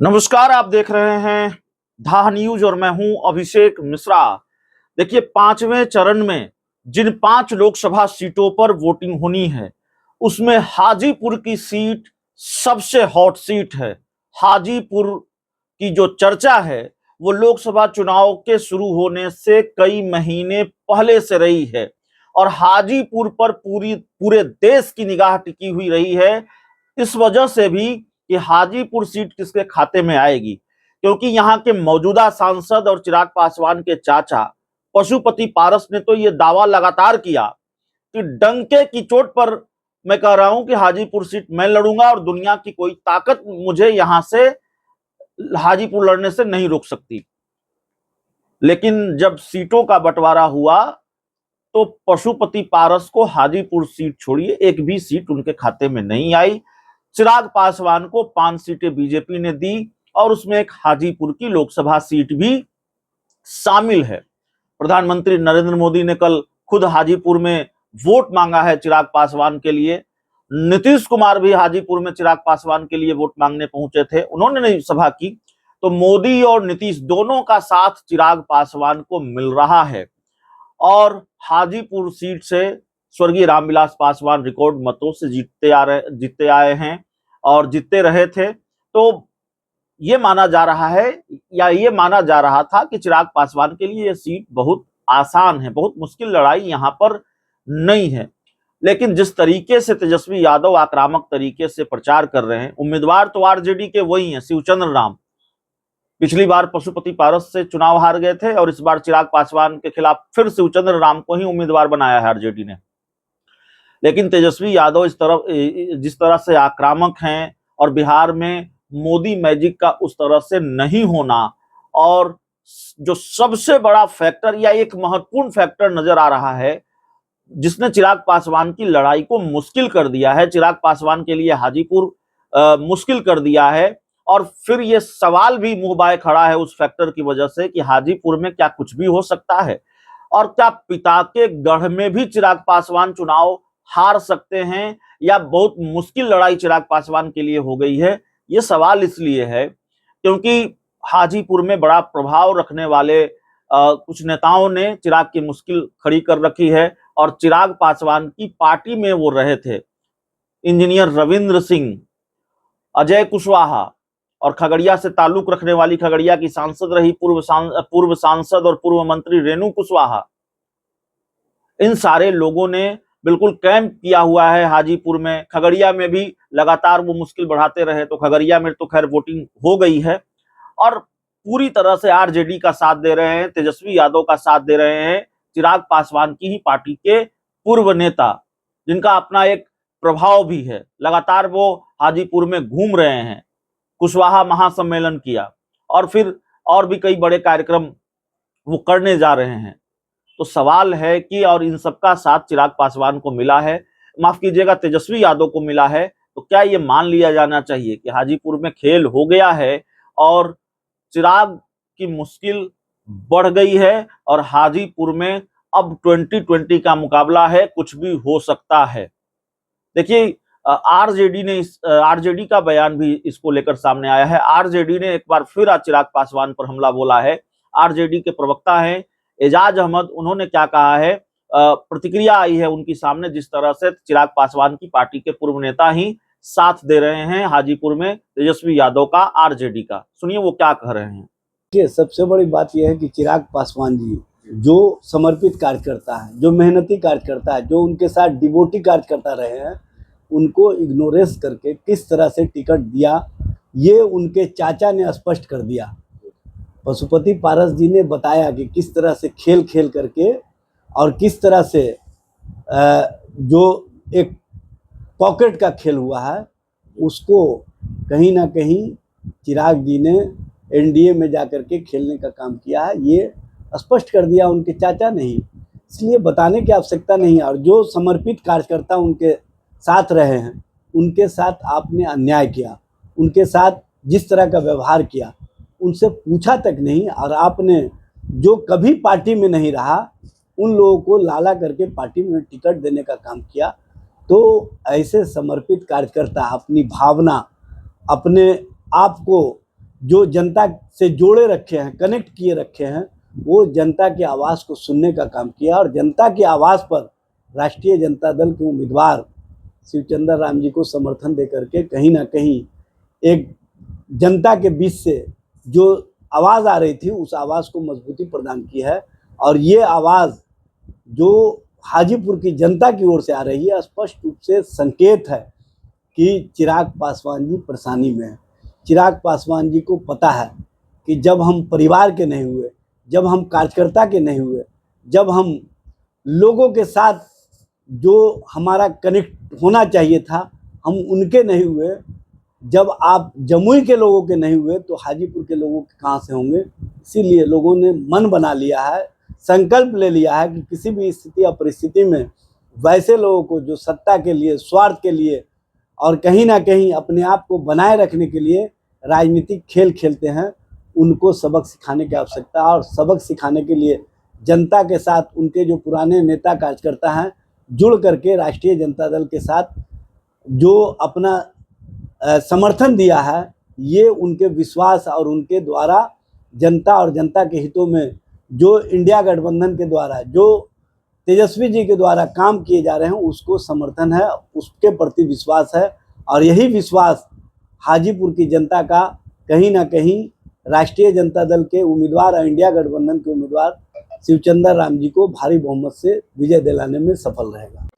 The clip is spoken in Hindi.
नमस्कार, आप देख रहे हैं धाह न्यूज और मैं हूं अभिषेक मिश्रा। देखिए, पांचवें चरण में जिन 5 लोकसभा सीटों पर वोटिंग होनी है उसमें हाजीपुर की सीट सबसे हॉट सीट है। हाजीपुर की जो चर्चा है वो लोकसभा चुनाव के शुरू होने से कई महीने पहले से रही है और हाजीपुर पर पूरे देश की निगाह टिकी हुई रही है। इस वजह से भी कि हाजीपुर सीट किसके खाते में आएगी, क्योंकि यहाँ के मौजूदा सांसद और चिराग पासवान के चाचा पशुपति पारस ने तो ये दावा लगातार किया कि डंके की चोट पर मैं कह रहा हूं कि हाजीपुर सीट मैं लड़ूंगा और दुनिया की कोई ताकत मुझे यहां से हाजीपुर लड़ने से नहीं रोक सकती। लेकिन जब सीटों का बंटवारा हुआ तो पशुपति पारस को हाजीपुर सीट छोड़िए एक भी सीट उनके खाते में नहीं आई। चिराग पासवान को 5 सीटें बीजेपी ने दी और उसमें एक हाजीपुर की लोकसभा सीट भी शामिल है। प्रधानमंत्री नरेंद्र मोदी ने कल खुद हाजीपुर में वोट मांगा है चिराग पासवान के लिए। नीतीश कुमार भी हाजीपुर में चिराग पासवान के लिए वोट मांगने पहुंचे थे, उन्होंने नहीं सभा की। तो मोदी और नीतीश दोनों का साथ चिराग पासवान को मिल रहा है और हाजीपुर सीट से स्वर्गीय रामविलास पासवान रिकॉर्ड मतों से जीतते आए हैं और जीतते रहे थे। तो ये माना जा रहा है या ये माना जा रहा था कि चिराग पासवान के लिए ये सीट बहुत आसान है, बहुत मुश्किल लड़ाई यहाँ पर नहीं है। लेकिन जिस तरीके से तेजस्वी यादव आक्रामक तरीके से प्रचार कर रहे हैं, उम्मीदवार तो आरजेडी के वही हैं, शिवचंद्र राम। पिछली बार पशुपति पारस से चुनाव हार गए थे और इस बार चिराग पासवान के खिलाफ फिर शिवचंद्र राम को ही उम्मीदवार बनाया है आरजेडी ने। लेकिन तेजस्वी यादव जिस तरह से आक्रामक हैं और बिहार में मोदी मैजिक का उस तरह से नहीं होना और जो सबसे बड़ा फैक्टर या एक महत्वपूर्ण फैक्टर नजर आ रहा है जिसने चिराग पासवान की लड़ाई को मुश्किल कर दिया है, चिराग पासवान के लिए हाजीपुर मुश्किल कर दिया है। और फिर ये सवाल भी मुंह बाय खड़ा है उस फैक्टर की वजह से कि हाजीपुर में क्या कुछ भी हो सकता है और क्या पिता के गढ़ में भी चिराग पासवान चुनाव हार सकते हैं या बहुत मुश्किल लड़ाई चिराग पासवान के लिए हो गई है। ये सवाल इसलिए है क्योंकि हाजीपुर में बड़ा प्रभाव रखने वाले कुछ नेताओं ने चिराग की मुश्किल खड़ी कर रखी है और चिराग पासवान की पार्टी में वो रहे थे इंजीनियर रविंद्र सिंह, अजय कुशवाहा और खगड़िया से ताल्लुक रखने वाली खगड़िया की सांसद रही पूर्व सांसद और पूर्व मंत्री रेणु कुशवाहा। इन सारे लोगों ने बिल्कुल कैंप किया हुआ है हाजीपुर में। खगड़िया में भी लगातार वो मुश्किल बढ़ाते रहे तो खगड़िया में तो खैर वोटिंग हो गई है और पूरी तरह से आरजेडी का साथ दे रहे हैं, तेजस्वी यादव का साथ दे रहे हैं चिराग पासवान की ही पार्टी के पूर्व नेता, जिनका अपना एक प्रभाव भी है। लगातार वो हाजीपुर में घूम रहे हैं, कुशवाहा महासम्मेलन किया और फिर और भी कई बड़े कार्यक्रम वो करने जा रहे हैं। तो सवाल है कि और इन सबका साथ चिराग पासवान को मिला है, माफ कीजिएगा तेजस्वी यादव को मिला है, तो क्या ये मान लिया जाना चाहिए कि हाजीपुर में खेल हो गया है और चिराग की मुश्किल बढ़ गई है और हाजीपुर में अब 2020 का मुकाबला है, कुछ भी हो सकता है। देखिए, आरजेडी का बयान भी इसको लेकर सामने आया है। आरजेडी ने एक बार फिर चिराग पासवान पर हमला बोला है। आरजेडी के प्रवक्ता हैं एजाज अहमद, उन्होंने क्या कहा है, प्रतिक्रिया आई है उनकी सामने जिस तरह से चिराग पासवान की पार्टी के पूर्व नेता ही साथ दे रहे हैं हाजीपुर में तेजस्वी यादव का, आरजेडी का। सुनिए वो क्या कह रहे हैं। ये सबसे बड़ी बात यह है कि चिराग पासवान जी जो समर्पित कार्यकर्ता है, जो मेहनती कार्यकर्ता है, जो उनके साथ डिवोटी कार्यकर्ता रहे हैं, उनको इग्नोरेंस करके किस तरह से टिकट दिया ये उनके चाचा ने स्पष्ट कर दिया। पशुपति पारस जी ने बताया कि किस तरह से खेल खेल करके और किस तरह से जो एक पॉकेट का खेल हुआ है उसको कहीं ना कहीं चिराग जी ने एनडीए में जाकर के खेलने का काम किया है, ये स्पष्ट कर दिया उनके चाचा ने ही, इसलिए बताने की आवश्यकता नहीं है। और जो समर्पित कार्यकर्ता उनके साथ रहे हैं उनके साथ आपने अन्याय किया, उनके साथ जिस तरह का व्यवहार किया, उनसे पूछा तक नहीं, और आपने जो कभी पार्टी में नहीं रहा उन लोगों को लाला करके पार्टी में टिकट देने का काम किया। तो ऐसे समर्पित कार्यकर्ता अपनी भावना, अपने आप को जो जनता से जोड़े रखे हैं, कनेक्ट किए रखे हैं, वो जनता की आवाज़ को सुनने का काम किया और जनता की आवाज़ पर राष्ट्रीय जनता दल के उम्मीदवार शिवचंद्र राम जी को समर्थन देकर के कहीं ना कहीं एक जनता के बीच से जो आवाज़ आ रही थी उस आवाज़ को मजबूती प्रदान की है। और ये आवाज़ जो हाजीपुर की जनता की ओर से आ रही है, स्पष्ट रूप से संकेत है कि चिराग पासवान जी परेशानी में हैं। चिराग पासवान जी को पता है कि जब हम परिवार के नहीं हुए, जब हम कार्यकर्ता के नहीं हुए, जब हम लोगों के साथ जो हमारा कनेक्ट होना चाहिए था हम उनके नहीं हुए, जब आप जमुई के लोगों के नहीं हुए तो हाजीपुर के लोगों के कहाँ से होंगे। इसीलिए लोगों ने मन बना लिया है, संकल्प ले लिया है कि किसी भी स्थिति या परिस्थिति में वैसे लोगों को जो सत्ता के लिए, स्वार्थ के लिए और कहीं ना कहीं अपने आप को बनाए रखने के लिए राजनीतिक खेल खेलते हैं, उनको सबक सिखाने की आवश्यकता है। और सबक सिखाने के लिए जनता के साथ उनके जो पुराने नेता कार्यकर्ता हैं जुड़ करके राष्ट्रीय जनता दल के साथ जो अपना समर्थन दिया है, ये उनके विश्वास और उनके द्वारा जनता और जनता के हितों में जो इंडिया गठबंधन के द्वारा, जो तेजस्वी जी के द्वारा काम किए जा रहे हैं उसको समर्थन है, उसके प्रति विश्वास है। और यही विश्वास हाजीपुर की जनता का कहीं ना कहीं राष्ट्रीय जनता दल के उम्मीदवार और इंडिया गठबंधन के उम्मीदवार शिवचंद्र राम जी को भारी बहुमत से विजय दिलाने में सफल रहेगा।